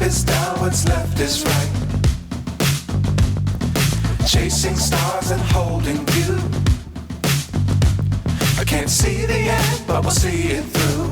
is down, what's left is right. Chasing stars and holding you. I can't see the end, but we'll see it through.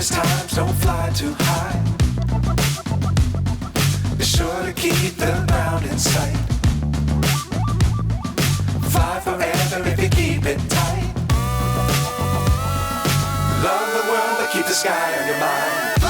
Times don't fly too high. Be sure to keep the ground in sight. Fly forever if you keep it tight. Love the world, but keep the sky on your mind.